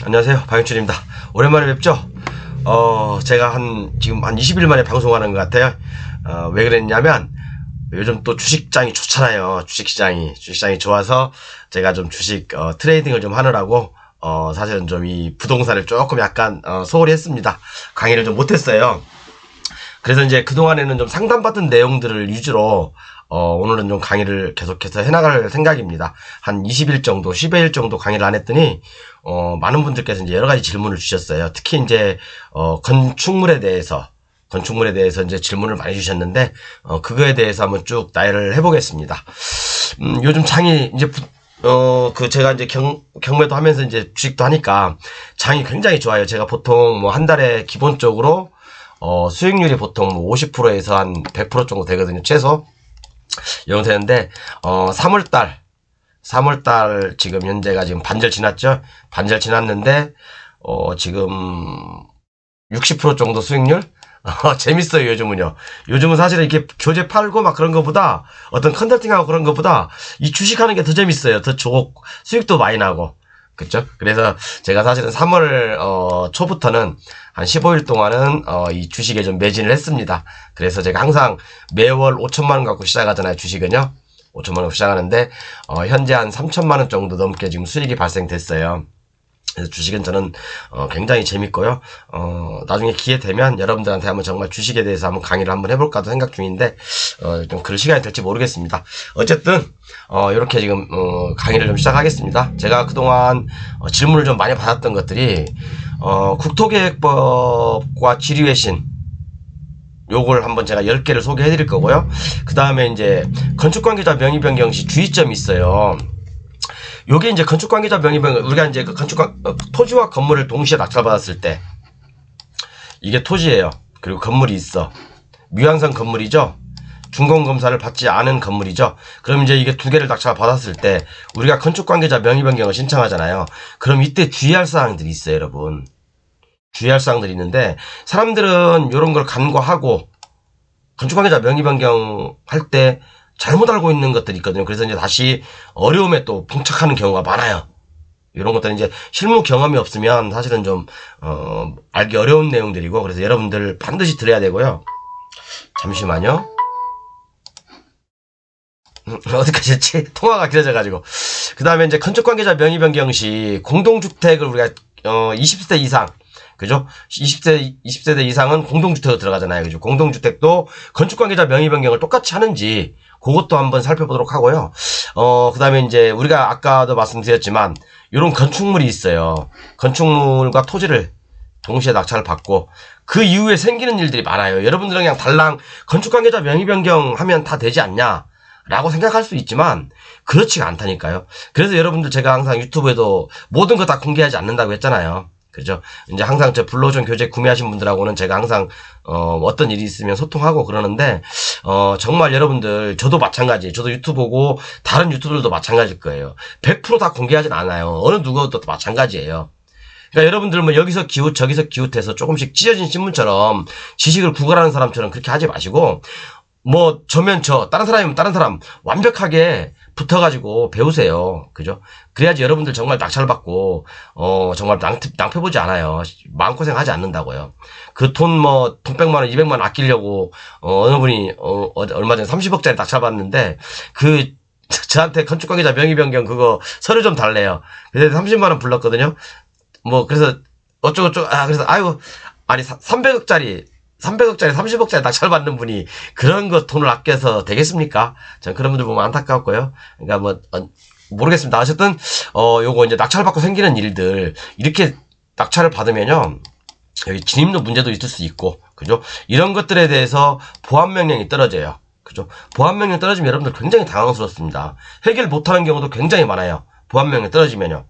안녕하세요. 박윤철입니다. 오랜만에 뵙죠? 제가 지금 한 20일 만에 방송하는 것 같아요. 왜 그랬냐면, 요즘 또 주식장이 좋잖아요. 주식시장이 좋아서, 제가 좀 주식, 트레이딩을 좀 하느라고, 사실은 좀 이 부동산을 조금 약간, 소홀히 했습니다. 강의를 좀 못했어요. 그래서 이제 그동안에는 좀 상담받은 내용들을 위주로, 오늘은 좀 강의를 계속해서 해나갈 생각입니다. 한 20일 정도, 10일 정도 강의를 안 했더니, 많은 분들께서 이제 여러 가지 질문을 주셨어요. 특히 이제, 건축물에 대해서 이제 질문을 많이 주셨는데, 그거에 대해서 한번 쭉 나열을 해보겠습니다. 요즘 장이 이제, 제가 이제 경매도 하면서 이제 주식도 하니까 장이 굉장히 좋아요. 제가 보통 뭐 한 달에 기본적으로, 수익률이 보통 뭐 50%에서 한 100% 정도 되거든요. 최소. 이 정도 되는데, 3월달 지금 현재가 지금 반절 지났죠? 반절 지났는데, 지금 60% 정도 수익률? 재밌어요, 요즘은요. 요즘은 사실은 이렇게 교재 팔고 막 그런 것보다, 어떤 컨설팅하고 그런 것보다, 이 주식하는 게 더 재밌어요. 더 수익도 많이 나고. 그쵸? 그래서 제가 사실은 3월, 초부터는 한 15일 동안은, 이 주식에 좀 매진을 했습니다. 그래서 제가 항상 매월 5천만 원 갖고 시작하잖아요, 주식은요. 5천만 원 시작하는데, 현재 한 3천만 원 정도 넘게 지금 수익이 발생됐어요. 그래서 주식은 저는, 굉장히 재밌고요. 나중에 기회 되면 여러분들한테 한번 정말 주식에 대해서 한번 강의를 한번 해볼까도 생각 중인데, 좀 그럴 시간이 될지 모르겠습니다. 어쨌든, 이렇게 지금, 강의를 좀 시작하겠습니다. 제가 그동안, 질문을 좀 많이 받았던 것들이, 국토계획법과 지리외 신, 요걸 한번 제가 10개를 소개해 드릴 거고요. 그 다음에 이제 건축관계자 명의 변경 시 주의점이 있어요. 요게 이제 건축관계자 명의 변경, 우리가 이제 토지와 건물을 동시에 낙찰받았을 때, 이게 토지예요. 그리고 건물이 있어. 미완성 건물이죠. 준공검사를 받지 않은 건물이죠. 그럼 이제 이게 두 개를 낙찰받았을 때, 우리가 건축관계자 명의 변경을 신청하잖아요. 그럼 이때 주의할 사항들이 있어요, 여러분. 주의할 사항들이 있는데, 사람들은 이런 걸 간과하고 건축관계자 명의 변경 할 때 잘못 알고 있는 것들이 있거든요. 그래서 이제 다시 어려움에 또 봉착하는 경우가 많아요. 이런 것들은 이제 실무 경험이 없으면 사실은 좀 알기 어려운 내용들이고, 그래서 여러분들 반드시 들어야 되고요. 잠시만요. 어디까지 했지? 통화가 길어져가지고. 그 다음에 이제 건축관계자 명의 변경 시 공동주택을 우리가 20세 이상, 그죠? 20세대 이상은 공동주택으로 들어가잖아요. 그죠? 공동주택도 건축관계자 명의 변경을 똑같이 하는지, 그것도 한번 살펴보도록 하고요. 그 다음에 이제 우리가 아까도 말씀드렸지만, 이런 건축물이 있어요. 건축물과 토지를 동시에 낙찰을 받고, 그 이후에 생기는 일들이 많아요. 여러분들은 그냥 달랑 건축관계자 명의 변경 하면 다 되지 않냐? 라고 생각할 수 있지만, 그렇지가 않다니까요. 그래서 여러분들 제가 항상 유튜브에도 모든 거 다 공개하지 않는다고 했잖아요. 그죠? 이제 항상 저 블루오션 교재 구매하신 분들하고는 제가 항상, 어떤 일이 있으면 소통하고 그러는데, 정말 여러분들, 저도 마찬가지예요. 저도 유튜브고, 다른 유튜브들도 마찬가지일 거예요. 100%다 공개하진 않아요. 어느 누구도 마찬가지예요. 그러니까 여러분들 뭐 여기서 기웃, 저기서 기웃해서 조금씩 찢어진 신문처럼 지식을 구걸하는 사람처럼 그렇게 하지 마시고, 뭐, 저면 다른 사람이면 다른 사람, 완벽하게 붙어가지고 배우세요. 그죠? 그래야지 여러분들 정말 낙찰받고, 정말 낭패보지 않아요. 마음고생 하지 않는다고요. 그 돈 100만 원, 200만 원 아끼려고, 어느 분이, 얼마 전에 30억짜리 낙찰받는데, 저한테 건축관계자 명의 변경 그거 서류 좀 달래요. 그래서 30만 원 불렀거든요. 그래서, 그래서, 아니, 300억짜리 30억짜리 낙찰받는 분이 그런 거 돈을 아껴서 되겠습니까? 전 그런 분들 보면 안타깝고요. 그러니까 모르겠습니다. 어쨌든, 요거 이제 낙찰받고 생기는 일들, 이렇게 낙찰을 받으면요, 여기 진입로 문제도 있을 수 있고, 그죠? 이런 것들에 대해서 보안명령이 떨어져요. 그죠? 보안명령 떨어지면 여러분들 굉장히 당황스럽습니다. 해결 못하는 경우도 굉장히 많아요. 보안명령 떨어지면요.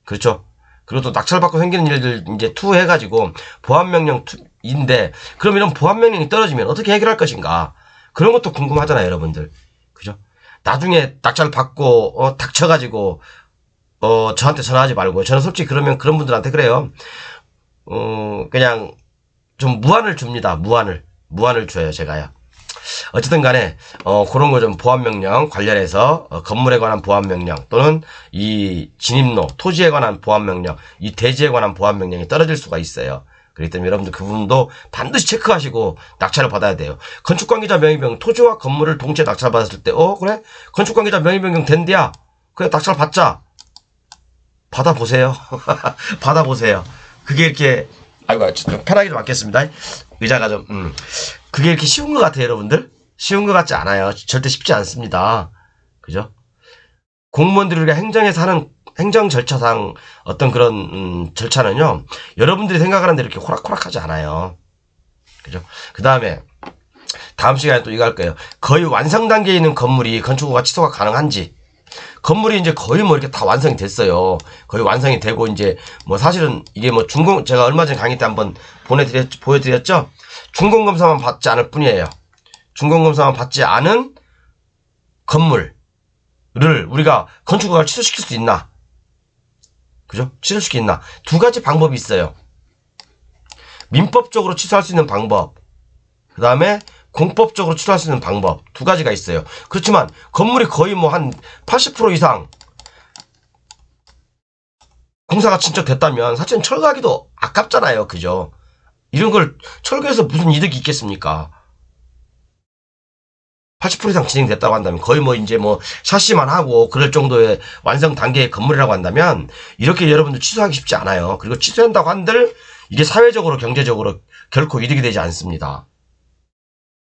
그렇죠? 그리고 또 낙찰받고 생기는 일들 이제 투해가지고 보안명령인데, 그럼 이런 보안명령이 떨어지면 어떻게 해결할 것인가? 그런 것도 궁금하잖아요, 여러분들. 그죠? 나중에 낙찰 받고 닥쳐가지고 저한테 전화하지 말고, 저는 솔직히 그러면 그런 분들한테 그래요. 그냥 좀 무안을 줍니다. 무안을 줘요, 제가요. 어쨌든 간에, 그런 거 좀 보안명령 관련해서, 건물에 관한 보안명령 또는 이 진입로, 토지에 관한 보안명령, 이 대지에 관한 보안명령이 떨어질 수가 있어요. 그렇기 때문에 여러분들 그 부분도 반드시 체크하시고 낙찰을 받아야 돼요. 건축관계자 명의변경, 토지와 건물을 동시에 낙찰받았을 때, 그래? 건축관계자 명의변경 된대야. 그래, 낙찰 받자. 받아보세요. 받아보세요. 그게 이렇게, 아이고, 좀 편하게 좀 받겠습니다. 의자가 좀, 그게 이렇게 쉬운 것 같아요, 여러분들? 쉬운 것 같지 않아요. 절대 쉽지 않습니다. 그죠? 공무원들이 우리가 행정에서 하는 행정 절차상 어떤 그런 절차는요, 여러분들이 생각하는 대로 이렇게 호락호락하지 않아요. 그죠? 그 다음에 다음 시간에 또 이거 할 거예요. 거의 완성 단계에 있는 건물이 건축허가 취소가 가능한지. 건물이 이제 거의 뭐 이렇게 다 완성이 됐어요. 거의 완성이 되고 이제 뭐 사실은 이게 뭐 제가 얼마 전에 강의 때 한번 보여드렸죠? 준공검사만 받지 않을 뿐이에요. 준공검사만 받지 않은 건물을 우리가 건축허가를 취소시킬 수 있나? 그죠? 취소시킬 수 있나? 두 가지 방법이 있어요. 민법적으로 취소할 수 있는 방법, 그 다음에 공법적으로 취소할 수 있는 방법, 두 가지가 있어요. 그렇지만 건물이 거의 뭐 한 80% 이상 공사가 진짜 됐다면 사실은 철거하기도 아깝잖아요. 그죠? 이런 걸 철거해서 무슨 이득이 있겠습니까? 80% 이상 진행됐다고 한다면 거의 뭐 이제 뭐 샤시만 하고 그럴 정도의 완성 단계의 건물이라고 한다면 이렇게 여러분들 취소하기 쉽지 않아요. 그리고 취소한다고 한들 이게 사회적으로 경제적으로 결코 이득이 되지 않습니다.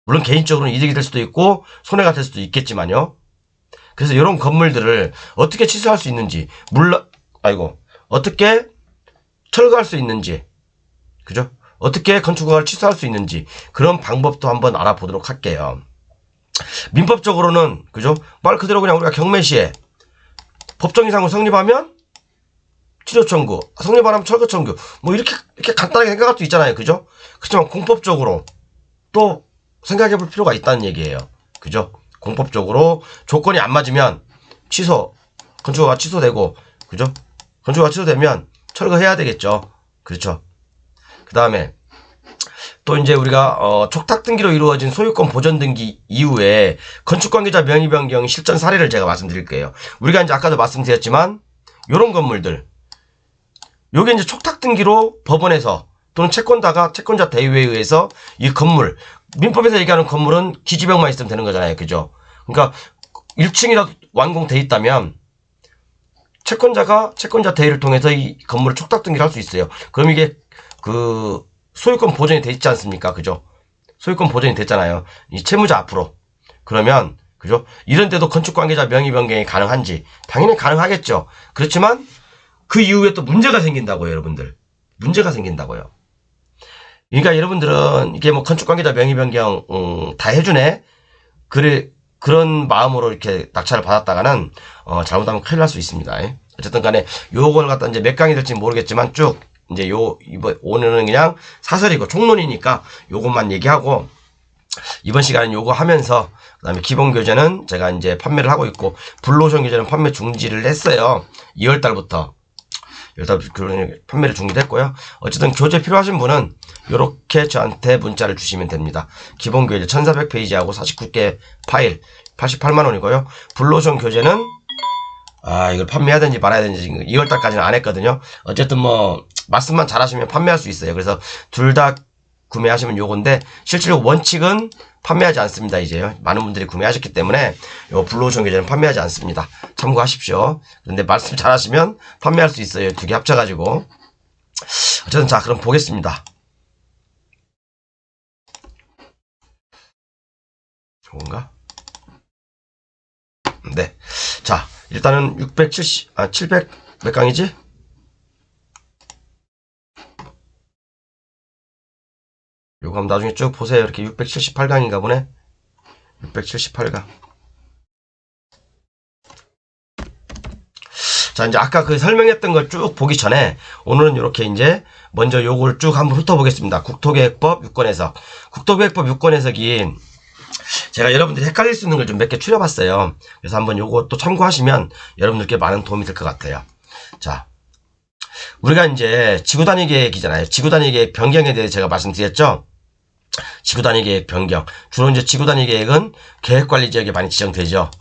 물론 개인적으로는 이득이 될 수도 있고 손해가 될 수도 있겠지만요. 그래서 이런 건물들을 어떻게 취소할 수 있는지, 어떻게 철거할 수 있는지, 그죠? 어떻게 건축허가를 취소할 수 있는지 그런 방법도 한번 알아보도록 할게요. 민법적으로는, 그죠? 말 그대로 그냥 우리가 경매시에 법정 이상으로 성립하면 취소 청구, 성립 안 하면 철거 청구, 뭐 이렇게 간단하게 생각할 수 있잖아요. 그죠? 그렇지만 공법적으로 또 생각해 볼 필요가 있다는 얘기예요. 그죠? 공법적으로 조건이 안 맞으면 건축허가 취소되고, 그죠? 건축허가 취소되면 철거해야 되겠죠. 그렇죠? 그 다음에 또 이제 우리가 촉탁 등기로 이루어진 소유권 보전 등기 이후에 건축관계자 명의 변경 실전 사례를 제가 말씀드릴게요. 우리가 이제 아까도 말씀드렸지만 요런 건물들, 요게 이제 촉탁 등기로 법원에서 또는 채권자 대위에 의해서 이 건물, 민법에서 얘기하는 건물은 기지명만 있으면 되는 거잖아요. 그죠? 그러니까 1층이라도 완공돼 있다면 채권자 대위를 통해서 이 건물을 촉탁 등기를 할 수 있어요. 그럼 이게 소유권 보전이 돼 있지 않습니까? 그죠? 소유권 보전이 됐잖아요. 이 채무자 앞으로. 그러면, 그죠? 이런 데도 건축관계자 명의 변경이 가능한지? 당연히 가능하겠죠. 그렇지만, 그 이후에 또 문제가 생긴다고요, 여러분들. 문제가 생긴다고요. 그러니까 여러분들은, 이게 뭐 건축관계자 명의 변경, 다 해주네? 그런 마음으로 이렇게 낙찰을 받았다가는, 잘못하면 큰일 날 수 있습니다. 어쨌든 간에, 요걸 갖다 이제 몇 강이 될지 모르겠지만 쭉, 이제 오늘은 그냥 사설이고 총론이니까 요것만 얘기하고, 이번 시간은 요거 하면서, 그 다음에 기본 교재는 제가 이제 판매를 하고 있고, 블루오션 교재는 판매 중지를 했어요. 2월달부터. 판매를 중지했고요. 어쨌든 교재 필요하신 분은 요렇게 저한테 문자를 주시면 됩니다. 기본 교재 1400페이지하고 49개 파일 88만원이고요. 블루오션 교재는 이걸 판매해야 되는지 말아야 되는지 2월달까지는 안 했거든요. 어쨌든 뭐 말씀만 잘하시면 판매할 수 있어요. 그래서 둘 다 구매하시면 요건데, 실제로 원칙은 판매하지 않습니다. 이제요. 많은 분들이 구매하셨기 때문에 요 블루오션 교재는 판매하지 않습니다. 참고하십시오. 그런데 말씀 잘하시면 판매할 수 있어요. 두 개 합쳐가지고. 어쨌든 자, 그럼 보겠습니다. 좋은가? 네. 자, 일단은 700 몇 강이지? 요거 한번 나중에 쭉 보세요. 이렇게 678강인가 보네. 678강. 자, 이제 아까 그 설명했던 걸 쭉 보기 전에 오늘은 이렇게 이제 먼저 요걸 쭉 한번 훑어보겠습니다. 국토계획법 6권 해석. 국토계획법 6권 해석이 제가 여러분들이 헷갈릴 수 있는 걸 좀 몇 개 추려봤어요. 그래서 한번 요거 또 참고하시면 여러분들께 많은 도움이 될 것 같아요. 자, 우리가 이제 지구단위 계획이잖아요. 지구단위 계획 변경에 대해 제가 말씀드렸죠. 지구 단위 계획 변경. 주로 이제 지구 단위 계획은 계획 관리 지역에 많이 지정되죠.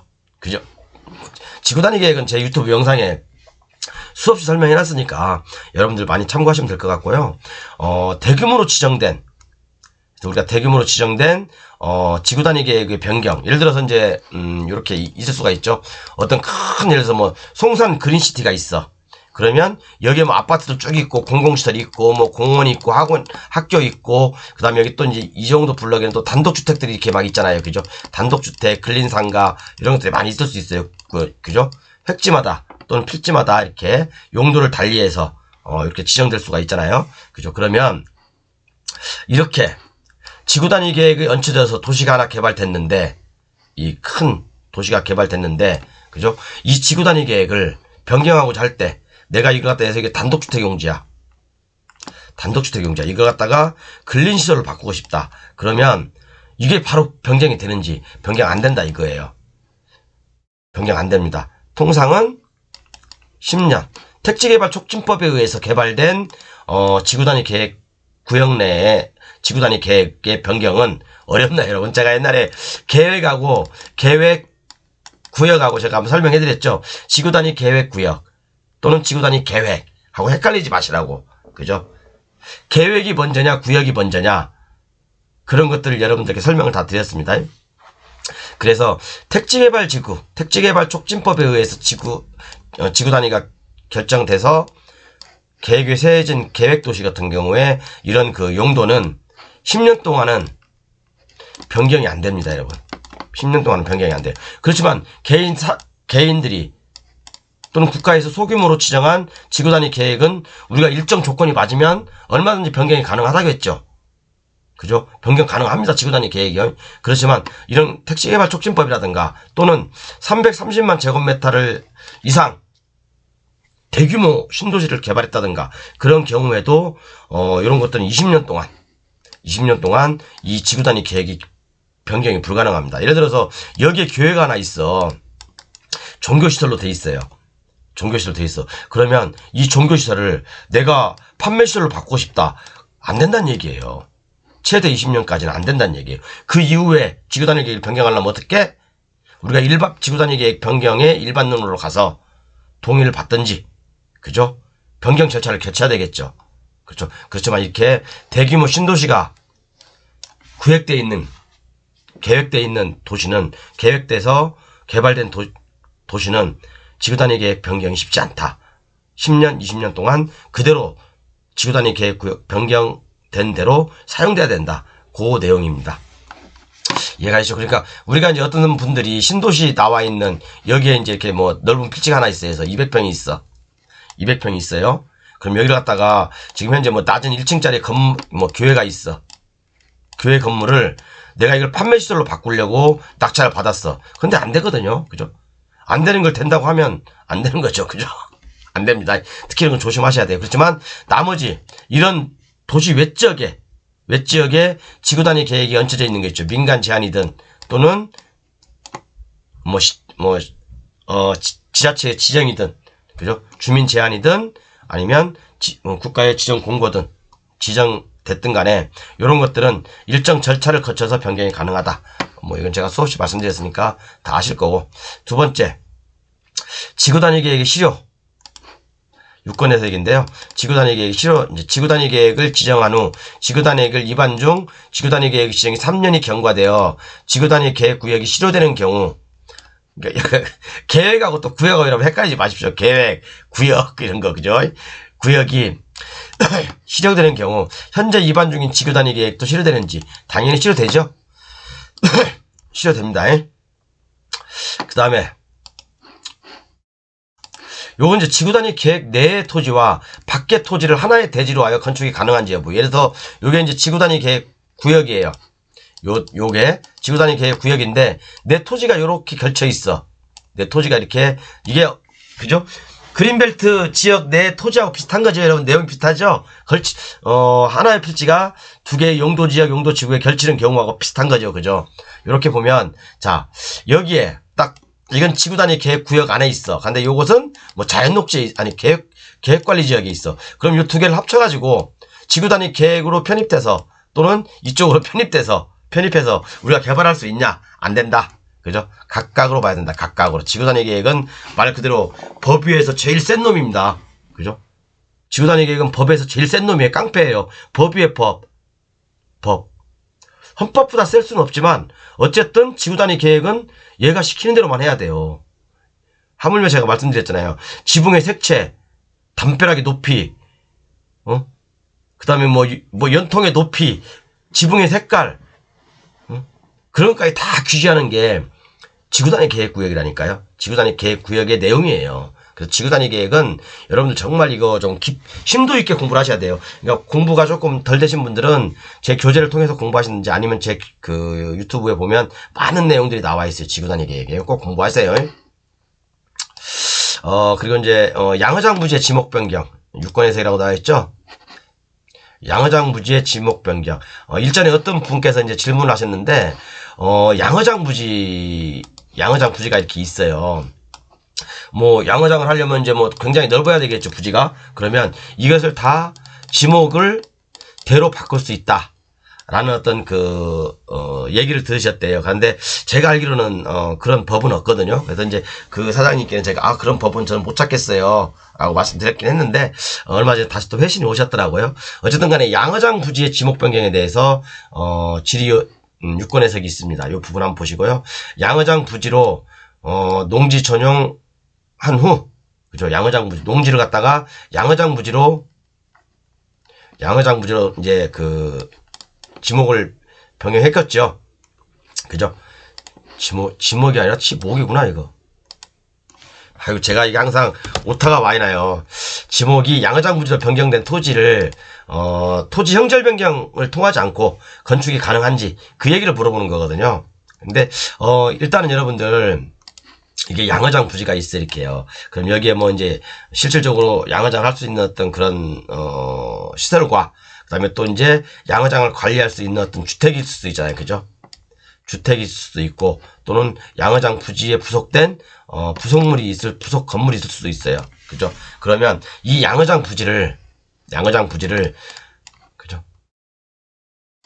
그죠? 지구 단위 계획은 제 유튜브 영상에 수없이 설명해 놨으니까 여러분들 많이 참고하시면 될 것 같고요. 대규모로 지정된, 우리가 대규모로 지정된 지구 단위 계획의 변경. 예를 들어서 이제 이렇게 있을 수가 있죠. 어떤 큰, 예를 들어서 뭐 송산 그린시티가 있어. 그러면 여기에 뭐 아파트도 쭉 있고 공공시설이 있고 뭐 공원이 있고 학교 있고, 그다음에 여기 또 이제 이 정도 블럭에는 또 단독주택들이 이렇게 막 있잖아요. 그죠? 단독주택, 근린상가 이런 것들이 많이 있을 수 있어요. 그죠? 획지마다 또는 필지마다 이렇게 용도를 달리해서 이렇게 지정될 수가 있잖아요. 그죠? 그러면 이렇게 지구 단위 계획에 얹혀져서 도시가 하나 개발됐는데, 이 큰 도시가 개발됐는데, 그죠? 이 지구 단위 계획을 변경하고자 할 때, 내가 이거 갖다 해서 이게 단독주택 용지야. 단독주택 용지야. 이거 갖다가 근린시설을 바꾸고 싶다. 그러면 이게 바로 변경이 되는지, 변경 안 된다 이거예요. 변경 안 됩니다. 통상은 10년. 택지개발 촉진법에 의해서 개발된, 지구 단위 계획 구역 내에 지구 단위 계획의 변경은 어렵나요, 여러분? 제가 옛날에 계획하고 계획 구역하고 제가 한번 설명해 드렸죠. 지구 단위 계획 구역 또는 지구 단위 계획하고 헷갈리지 마시라고. 그죠? 계획이 먼저냐, 구역이 먼저냐, 그런 것들을 여러분들께 설명을 다 드렸습니다. 그래서 택지개발 촉진법에 의해서 지구 단위가 결정돼서 계획이 세워진 계획도시 같은 경우에 이런 그 용도는 10년 동안은 변경이 안 됩니다, 여러분. 10년 동안은 변경이 안 돼요. 그렇지만 개인들이 또는 국가에서 소규모로 지정한 지구 단위 계획은 우리가 일정 조건이 맞으면 얼마든지 변경이 가능하다겠죠. 그죠? 변경 가능합니다, 지구 단위 계획이요. 그렇지만 이런 택지개발 촉진법이라든가 또는 330만 제곱미터를 이상 대규모 신도시를 개발했다든가 그런 경우에도 이런 것들은 20년 동안 이 지구 단위 계획이 변경이 불가능합니다. 예를 들어서 여기에 교회가 하나 있어. 종교시설로 돼 있어요. 종교시설로 돼 있어. 그러면 이 종교시설을 내가 판매시설로 바꾸고 싶다. 안 된다는 얘기예요. 최대 20년까지는 안 된다는 얘기예요. 그 이후에 지구 단위 계획을 변경하려면 어떻게? 우리가 지구 단위 계획 변경에 일반론으로 가서 동의를 받든지, 그죠? 변경 절차를 거쳐야 되겠죠. 그렇죠. 그렇지만 이렇게 대규모 신도시가 계획되어 있는 도시는, 계획돼서 개발된 도시는 지구 단위 계획 변경이 쉽지 않다. 10년, 20년 동안 그대로 지구 단위 계획 변경된 대로 사용돼야 된다. 그 내용입니다. 이해가 되죠? 그러니까 우리가 이제 어떤 분들이 신도시 나와 있는 여기에 이제 이렇게 뭐 넓은 필지가 하나 있어요. 그래서 200평이 있어. 200평이 있어요. 그럼 여기를 갖다가 지금 현재 뭐 낮은 1층짜리 교회가 있어. 교회 건물을 내가 이걸 판매시설로 바꾸려고 낙찰을 받았어. 근데 안 되거든요. 그죠? 안 되는 걸 된다고 하면 안 되는 거죠. 그죠? 안 됩니다. 특히 이런 건 조심하셔야 돼요. 그렇지만 나머지 이런 도시 외지역에 지구 단위 계획이 얹혀져 있는 게 있죠. 민간 제한이든 또는 지자체의 지정이든, 그죠? 주민 제한이든 아니면 국가의 지정 공고든 지정됐든 간에 이런 것들은 일정 절차를 거쳐서 변경이 가능하다. 이건 제가 수없이 말씀드렸으니까 다 아실 거고. 두 번째, 지구 단위 계획의 실효. 유권 해석인데요. 지구 단위 계획 실효, 이제 지구 단위 계획을 지정한 후 지구 단위 계획을 위반 중 지구 단위 계획 지정이 3년이 경과되어 지구 단위 계획 구역이 실효되는 경우, 그러니까 계획하고 또 구역하고 여러분 헷갈리지 마십시오. 계획, 구역 이런 거, 그죠? 구역이 실효되는 경우 현재 위반 중인 지구 단위 계획도 실효되는지. 당연히 실효되죠. 실효됩니다. 그 다음에 요건 이제 지구 단위 계획 내의 토지와 밖의 토지를 하나의 대지로 하여 건축이 가능한지 여부. 예를 들어서 요게 이제 지구 단위 계획 구역이에요. 요게 지구 단위 계획 구역인데 내 토지가 요렇게 걸쳐 있어. 내 토지가 이렇게, 이게 그죠? 그린벨트 지역 내 토지하고 비슷한 거죠, 여러분. 내용이 비슷하죠? 하나의 필지가 두 개의 용도 지역, 용도 지구에 걸치는 경우하고 비슷한 거죠, 그죠? 요렇게 보면, 자, 여기에 딱, 이건 지구 단위 계획 구역 안에 있어. 근데 요것은 뭐 자연녹지에, 아니, 계획관리 지역에 있어. 그럼 요 두 개를 합쳐가지고 지구 단위 계획으로 편입돼서 또는 이쪽으로 편입해서 우리가 개발할 수 있냐? 안 된다. 그죠? 각각으로 봐야 된다. 각각으로. 지구단위 계획은 말 그대로 법 위에서 제일 센 놈입니다. 그죠? 지구단위 계획은 법에서 제일 센 놈이에요. 깡패예요. 법 위의 법. 헌법보다 셀 수는 없지만 어쨌든 지구단위 계획은 얘가 시키는 대로만 해야 돼요. 하물며 제가 말씀드렸잖아요. 지붕의 색채, 담벼락의 높이, 그 다음에 뭐 연통의 높이, 지붕의 색깔, 그런 것까지 다 규제하는 게 지구단위 계획구역이라니까요. 지구단위 계획구역의 내용이에요. 그래서 지구단위 계획은 여러분들 정말 이거 좀 심도 있게 공부를 하셔야 돼요. 그러니까 공부가 조금 덜 되신 분들은 제 교재를 통해서 공부하시는지 아니면 제 그 유튜브에 보면 많은 내용들이 나와 있어요. 지구단위 계획에 꼭 공부하세요. 그리고 이제 양의장 부지의 지목 변경, 유권 해석이라고 나와 있죠. 양의장 부지의 지목 변경. 일전에 어떤 분께서 이제 질문을 하셨는데 양의장 부지가 이렇게 있어요. 뭐 양의장을 하려면 이제 뭐 굉장히 넓어야 되겠죠, 부지가. 그러면 이것을 다 지목을 대로 바꿀 수 있다 라는 어떤 얘기를 들으셨대요. 그런데 제가 알기로는 그런 법은 없거든요. 그래서 이제 그 사장님께는 제가 그런 법은 저는 못 찾겠어요 라고 말씀드렸긴 했는데 얼마 전에 다시 또 회신이 오셨더라고요. 어쨌든 간에 양의장 부지의 지목 변경에 대해서 질의 유권 해석이 있습니다. 이 부분 한번 보시고요. 양의장 부지로 농지 전용한 후, 그죠? 양의장 부지, 농지를 갖다가 양의장 부지로 이제 지목을 변경했겠죠. 그죠? 지목이 아니라 지목이구나, 이거. 아이고, 제가 이게 항상 오타가 많이 나요. 지목이 양의장 부지로 변경된 토지를, 토지 형절 변경을 통하지 않고 건축이 가능한지 그 얘기를 물어보는 거거든요. 근데, 일단은 여러분들, 이게 양의장 부지가 있어, 이렇게요. 그럼 여기에 뭐 이제 실질적으로 양의장을 할 수 있는 어떤 그런, 시설과, 그 다음에 또 이제 양의장을 관리할 수 있는 어떤 주택이 있을 수도 있잖아요. 그죠? 주택이 있을 수도 있고, 또는 양의장 부지에 부속된, 부속 건물이 있을 수도 있어요. 그죠? 그러면 이 양의장 부지를, 그죠?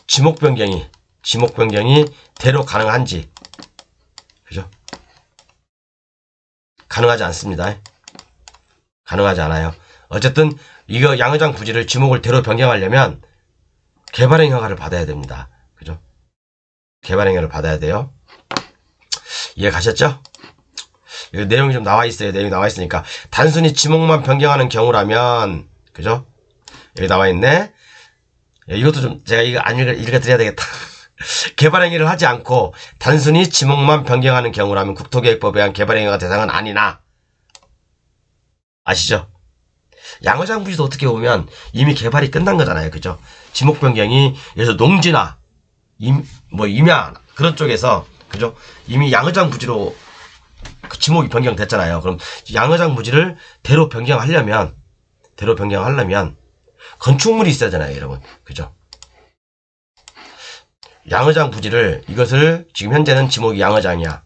지목 변경이 대로 가능한지, 그죠? 가능하지 않습니다. 가능하지 않아요. 어쨌든 이거 양의장 부지를 지목을 대로 변경하려면 개발행 허가를 받아야 됩니다. 그죠? 개발행 허가를 받아야 돼요. 이해 가셨죠? 여기 내용이 좀 나와 있어요. 내용이 나와 있으니까 단순히 지목만 변경하는 경우라면, 그죠? 여기 나와 있네. 이것도 좀 제가 이거 안 읽어드려야 되겠다. 개발행위를 하지 않고 단순히 지목만 변경하는 경우라면 국토계획법에 의한 개발행위가 대상은 아니나, 아시죠? 양의장 부지도 어떻게 보면 이미 개발이 끝난 거잖아요. 그죠? 지목 변경이 그래서 농지나 임야 그런 쪽에서, 그죠? 이미 양의장 부지로 그 지목이 변경됐잖아요. 그럼 양의장 부지를 대로 변경하려면 건축물이 있어야 되잖아요, 여러분. 그죠? 양의장 부지를, 이것을 지금 현재는 지목이 양의장이야.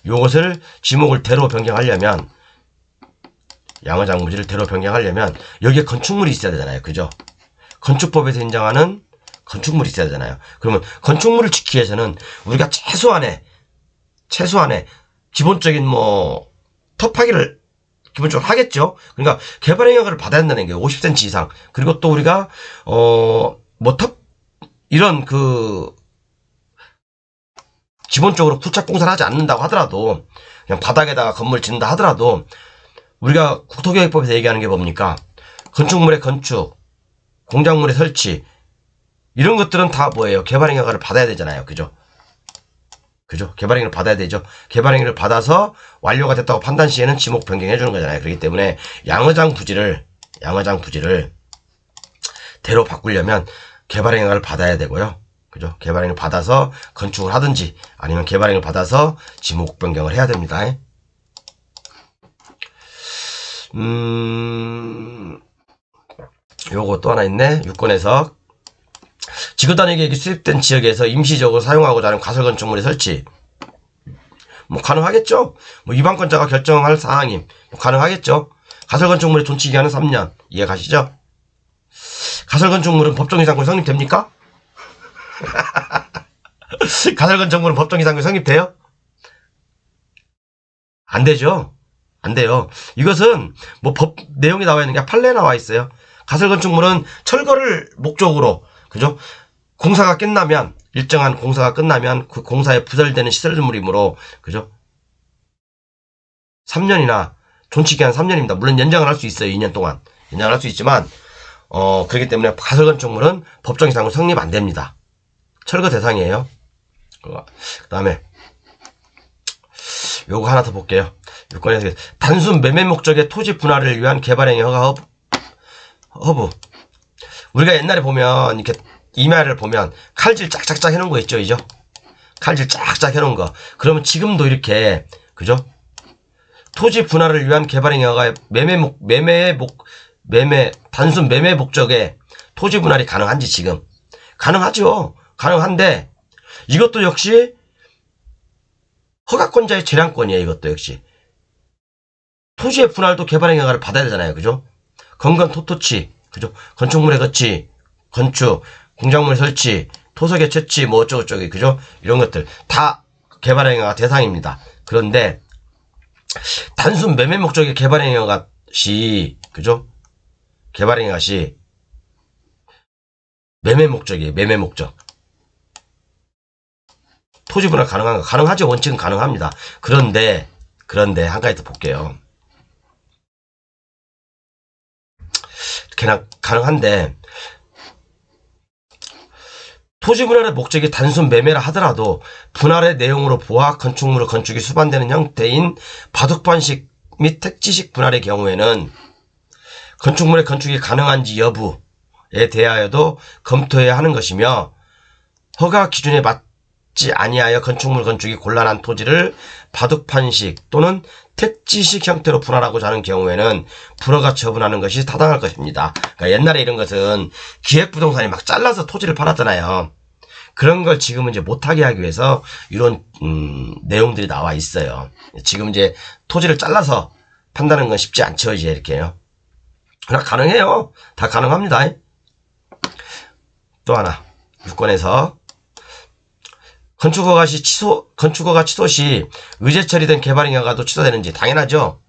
요것을 지목을 대로 변경하려면, 양의장 부지를 대로 변경하려면 여기에 건축물이 있어야 되잖아요. 그죠? 건축법에서 인정하는 건축물이 있어야 되잖아요. 그러면 건축물을 지키기 위해서는 우리가 최소한의 기본적인 터파기를 기본적으로 하겠죠. 그러니까 개발행 허가를 받아야 한다는 게 50cm 이상. 그리고 또 우리가 이런 기본적으로 부착 공사를 하지 않는다고 하더라도, 그냥 바닥에다가 건물 짓는다 하더라도, 우리가 국토계획법에서 얘기하는 게 뭡니까? 건축물의 건축, 공작물의 설치, 이런 것들은 다 뭐예요? 개발행 허가를 받아야 되잖아요. 그죠? 개발행위를 받아야 되죠. 개발행위를 받아서 완료가 됐다고 판단 시에는 지목 변경해 주는 거잖아요. 그렇기 때문에 양의장 부지를 대로 바꾸려면 개발행 허가를 받아야 되고요. 그죠? 개발행위를 받아서 건축을 하든지 아니면 개발행위를 받아서 지목 변경을 해야 됩니다. 요거 또 하나 있네. 유권 해석. 지구단위 계획이 수립된 지역에서 임시적으로 사용하고자 하는 가설 건축물의 설치. 가능하겠죠? 위반권자가 결정할 사항임. 가능하겠죠? 가설 건축물의 존치 기간은 3년. 이해 가시죠? 가설 건축물은 법정 이상권이 성립됩니까? 가설건축물은 법정 이상규 성립돼요? 안 되죠. 안 돼요. 이것은 뭐 법 내용이 나와 있는 게 판례에 나와 있어요. 가설건축물은 철거를 목적으로, 그죠? 공사가 끝나면, 일정한 공사가 끝나면 그 공사에 부설되는 시설물이므로, 그죠? 3년이나 존치기한 3년입니다. 물론 연장을 할 수 있어요. 2년 동안. 연장을 할 수 있지만, 그렇기 때문에 가설건축물은 법정 이상으로 성립 안 됩니다. 철거 대상이에요. 그 다음에, 요거 하나 더 볼게요. 요건에서 단순 매매 목적의 토지 분할을 위한 개발행위 허가 허브. 우리가 옛날에 보면, 이렇게 이마를 보면 칼질 짝짝짝 해놓은 거 있죠, 이죠? 칼질 짝짝 해놓은 거. 그러면 지금도 이렇게, 그죠? 토지 분할을 위한 개발행위 허가 단순 매매 목적의 토지 분할이 가능한지 지금. 가능하죠. 가능한데, 이것도 역시 허가권자의 재량권이에요. 이것도 역시. 토지의 분할도 개발행위 허가를 받아야 되잖아요. 그죠? 건건 토토치, 그죠? 건축물의 거치, 건축, 공작물 설치, 토석의 채취, 뭐 어쩌고저쩌고, 그죠? 이런 것들 다 개발행위 허가 대상입니다. 그런데 단순 매매 목적의 개발행위 허가 시, 그죠? 개발행위 허가 시 매매 목적이에요. 매매 목적. 토지 분할 가능한가? 가능하죠. 원칙은 가능합니다. 그런데 한 가지 더 볼게요. 그냥 가능한데, 토지 분할의 목적이 단순 매매라 하더라도 분할의 내용으로 보아 건축물의 건축이 수반되는 형태인 바둑판식 및 택지식 분할의 경우에는 건축물의 건축이 가능한지 여부에 대하여도 검토해야 하는 것이며, 허가 기준에 맞지 아니하여 건축물 건축이 곤란한 토지를 바둑판식 또는 택지식 형태로 분할하고자 하는 경우에는 불허가 처분하는 것이 타당할 것입니다. 그러니까 옛날에 이런 것은 기획부동산이 막 잘라서 토지를 팔았잖아요. 그런 걸 지금은 이제 못하게 하기 위해서 이런 내용들이 나와 있어요. 지금 이제 토지를 잘라서 판다는 건 쉽지 않죠. 이제 이렇게요. 그러나 가능해요. 다 가능합니다. 또 하나, 유권에서 건축허가 취소 시 의제 처리된 개발행위 허가도 취소되는지. 당연하죠.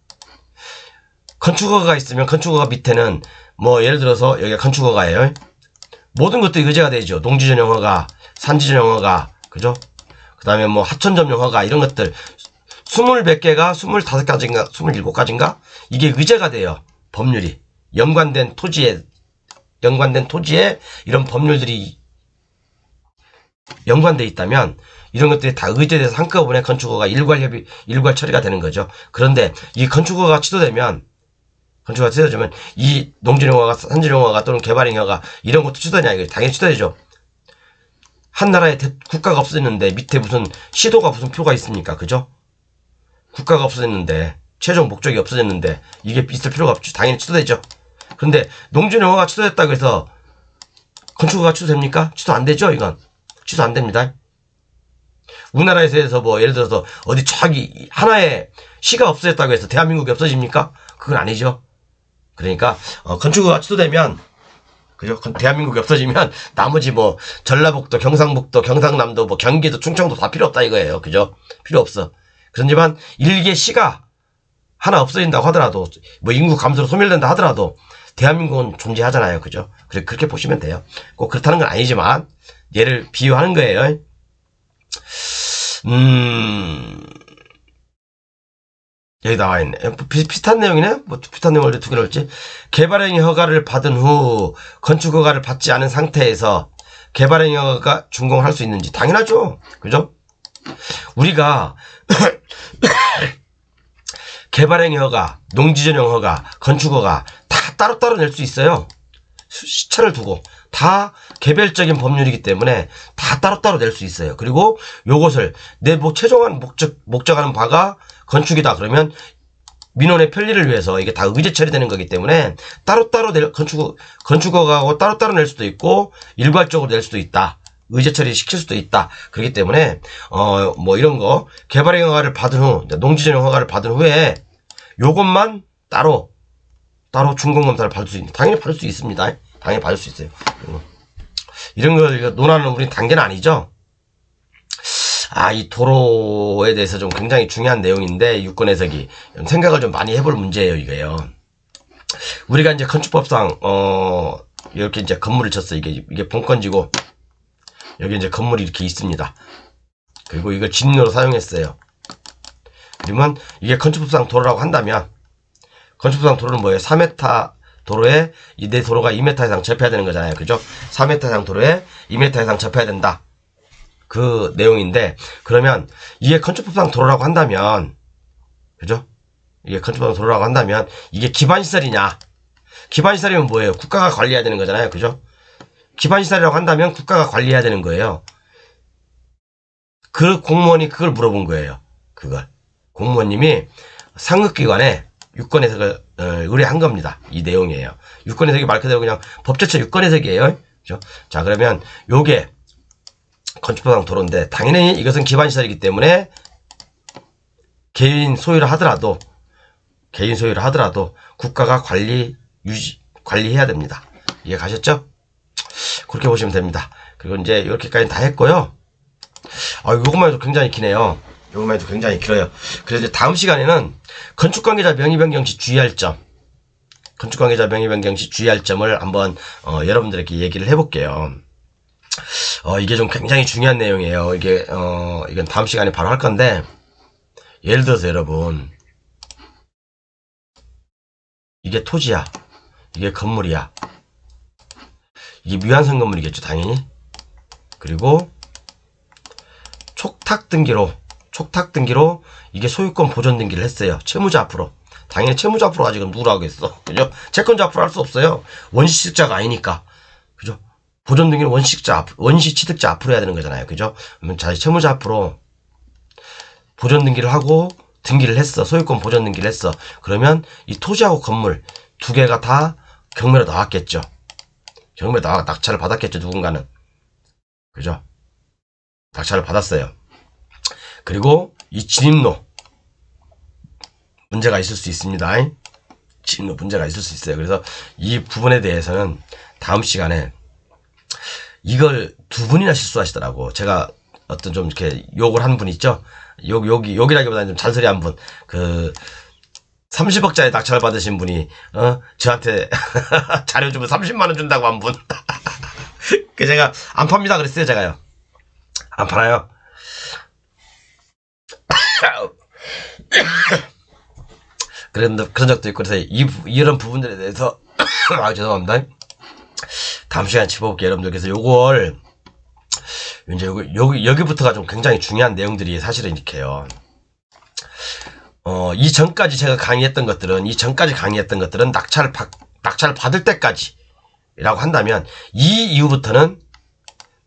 건축허가 있으면 건축허가 밑에는 뭐 예를 들어서 여기가 건축허가예요. 모든 것들이 의제가 되죠. 농지전용 허가, 산지전용 허가, 그죠? 그 다음에 뭐 하천점용 허가, 이런 것들 20몇 개가 25가지인가 27가지인가 이게 의제가 돼요. 법률이 연관된 토지에 이런 법률들이 연관돼 있다면 이런 것들이 다 의제돼서 한꺼번에 건축허가 일괄 처리가 되는 거죠. 그런데 이 건축허가 취소되면 이 농지용허가, 산지용허가 또는 개발행위허가 이런 것도 취소되냐? 이거 당연히 취소되죠. 한 나라에 국가가 없어졌는데 밑에 무슨 시도가 무슨 필요가 있습니까? 그죠? 국가가 없어졌는데 최종 목적이 없어졌는데 이게 있을 필요가 없죠. 당연히 취소되죠. 그런데 농지용허가 취소됐다고 해서 건축허가 취소됩니까? 취소 안 되죠. 이건 취소 안 됩니다. 우리나라에서 뭐 예를 들어서 어디 저기 하나의 시가 없어졌다고 해서 대한민국이 없어집니까? 그건 아니죠. 그러니까 건축허가 취소되면, 그죠? 대한민국이 없어지면 나머지 뭐 전라북도, 경상북도, 경상남도, 뭐 경기도, 충청도 다 필요 없다 이거예요. 그죠? 필요 없어. 그렇지만 일개 시가 하나 없어진다고 하더라도, 뭐 인구 감소로 소멸된다 하더라도 대한민국은 존재하잖아요. 그죠? 그렇게 보시면 돼요. 꼭 그렇다는 건 아니지만 얘를 비유하는 거예요. 여기 나와 있네. 비슷한 내용이네? 뭐 비슷한 내용을 두 개를 했지? 개발행위 허가를 받은 후 건축 허가를 받지 않은 상태에서 개발행위 허가가 준공할 수 있는지. 당연하죠. 그죠? 우리가 개발행위 허가, 농지전용 허가, 건축 허가 다 따로따로 낼 수 있어요. 시차를 두고 다 개별적인 법률이기 때문에 다 따로따로 낼 수 있어요. 그리고 요것을 내 최종한 목적하는 바가 건축이다 그러면 민원의 편리를 위해서 이게 다 의제 처리되는 거기 때문에 따로따로 건축허가하고 따로따로 낼 수도 있고 일괄적으로 낼 수도 있다. 의제 처리 시킬 수도 있다. 그렇기 때문에 뭐 이런 거 개발행위 허가를 받은 후, 농지전용 허가를 받은 후에 요것만 따로 준공검사를 받을 수 있는, 당연히 받을 수 있습니다. 당연히 받을 수 있어요. 이런 걸 논하는 우린 단계는 아니죠. 이 도로에 대해서 좀 굉장히 중요한 내용인데, 유권 해석이. 생각을 좀 많이 해볼 문제예요, 이거요. 우리가 이제 건축법상, 이렇게 이제 건물을 쳤어. 이게 본건지고, 여기 이제 건물이 이렇게 있습니다. 그리고 이걸 진로로 사용했어요. 그러면 이게 건축법상 도로라고 한다면, 건축법상 도로는 뭐예요? 4m 도로에 내 도로가 2m 이상 접해야 되는 거잖아요. 그죠? 4m 이상 도로에 2m 이상 접해야 된다. 그 내용인데, 그러면 이게 건축법상 도로라고 한다면, 그죠? 이게 건축법상 도로라고 한다면 이게 기반시설이냐? 기반시설이면 뭐예요? 국가가 관리해야 되는 거잖아요. 그죠? 기반시설이라고 한다면 국가가 관리해야 되는 거예요. 그 공무원이 그걸 물어본 거예요. 그걸. 공무원님이 상급기관에 유권 해석을 의뢰한 겁니다. 이 내용이에요. 유권 해석이 말 그대로 그냥 법제처 유권 해석이에요. 그죠? 자, 그러면 요게 건축법상 도로인데, 당연히 이것은 기반시설이기 때문에 개인 소유를 하더라도 국가가 관리해야 됩니다. 이해 가셨죠? 그렇게 보시면 됩니다. 그리고 이제 이렇게까지 다 했고요. 요것만 해도 굉장히 기네요. 요것만 해도 굉장히 길어요. 그래서 이제 다음 시간에는 건축관계자 명의변경 시 주의할 점, 을 한번 여러분들에게 얘기를 해볼게요. 이게 좀 굉장히 중요한 내용이에요. 이건 다음 시간에 바로 할 건데, 예를 들어서 여러분, 이게 토지야. 이게 건물이야. 이게 미완성 건물이겠죠, 당연히. 그리고 촉탁 등기로 이게 소유권 보존 등기를 했어요. 채무자 앞으로. 당연히 채무자 앞으로 지금 누구라고 하겠어. 그죠? 채권자 앞으로 할 수 없어요. 원시취득자가 아니니까. 그죠? 보존 등기는 원시취득자 앞으로 해야 되는 거잖아요. 그죠? 그러면 채무자 앞으로 보존 등기를 하고 등기를 했어. 소유권 보존 등기를 했어. 그러면 이 토지하고 건물 두 개가 다 경매로 나왔겠죠. 낙찰을 받았겠죠. 누군가는. 그죠? 낙찰을 받았어요. 그리고 이 진입로 문제가 있을 수 있습니다. 진입로 문제가 있을 수 있어요. 그래서 이 부분에 대해서는 다음 시간에, 이걸 두 분이나 실수하시더라고. 제가 어떤 좀 이렇게 욕을 한 분 있죠? 욕이라기보다는 좀 잔소리 한 분. 30억짜리 낙찰을 받으신 분이, 저한테 자료 주면 30만원 준다고 한 분. 제가 안 팝니다 그랬어요, 제가요. 안 팔아요. 그런 적도 있고, 그래서 이런 부분들에 대해서, 죄송합니다. 다음 시간에 짚어볼게요, 여러분들. 그래서 요걸, 이제 여기부터가 좀 굉장히 중요한 내용들이 사실은 이렇게요. 이전까지 제가 강의했던 것들은, 낙찰을 받을 때까지라고 한다면, 이 이후부터는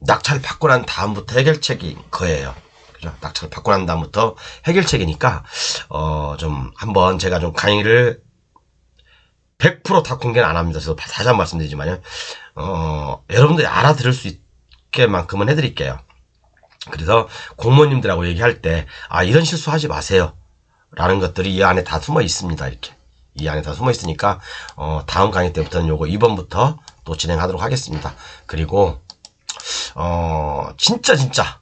낙찰을 받고 난 다음부터 해결책인 거예요. 그죠? 낙찰을 받고 난 다음부터 해결책이니까, 좀 한번 제가 좀 강의를 100% 다 공개는 안 합니다. 그래서 다시 한번 말씀드리지만요. 여러분들이 알아들을 수 있게만큼은 해드릴게요. 그래서 공무원님들하고 얘기할 때, 이런 실수하지 마세요. 라는 것들이 이 안에 다 숨어 있습니다. 이렇게. 이 안에 다 숨어 있으니까, 다음 강의 때부터는 요거 2번부터 또 진행하도록 하겠습니다. 그리고, 진짜.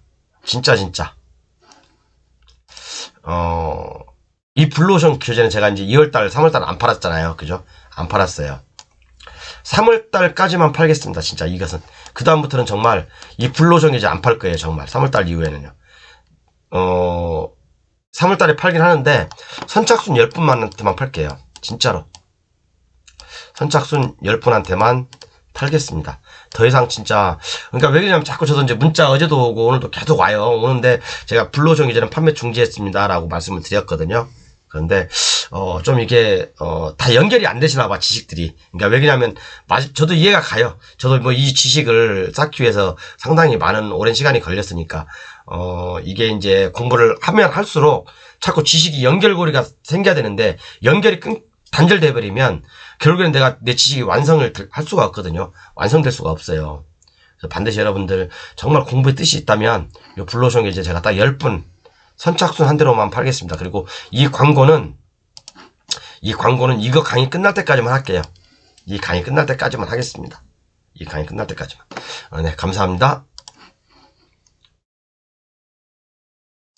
이 블루오션 교재는 제가 이제 2월달, 3월달 안 팔았잖아요. 그죠? 안 팔았어요. 3월달까지만 팔겠습니다. 진짜 이것은. 그다음부터는 정말 이 블루오션 교재 안 팔 거예요. 정말. 3월달 이후에는요. 3월달에 팔긴 하는데 선착순 10분한테만 팔게요. 진짜로. 선착순 10분한테만 팔겠습니다. 더 이상 진짜, 그러니까 왜 그러냐면 자꾸 저도 이제 문자 어제도 오고 오늘도 계속 와요. 오는데 제가 블루오션 교재는 판매 중지했습니다. 라고 말씀을 드렸거든요. 그런데, 좀 이게, 다 연결이 안 되시나 봐, 지식들이. 그러니까 왜 그러냐면, 저도 이해가 가요. 저도 뭐 이 지식을 쌓기 위해서 상당히 많은 오랜 시간이 걸렸으니까, 이게 이제 공부를 하면 할수록 자꾸 지식이 연결고리가 생겨야 되는데, 연결이 단절돼 버리면, 결국에는 내가 내 지식이 완성을 할 수가 없거든요. 완성될 수가 없어요. 그래서 반드시 여러분들 정말 공부에 뜻이 있다면, 요 블루오션 교재 제가 딱 10분, 선착순 한 대로만 팔겠습니다. 그리고 이 광고는 이거 강의 끝날 때까지만 할게요. 이 강의 끝날 때까지만 하겠습니다. 이 강의 끝날 때까지만. 네, 감사합니다.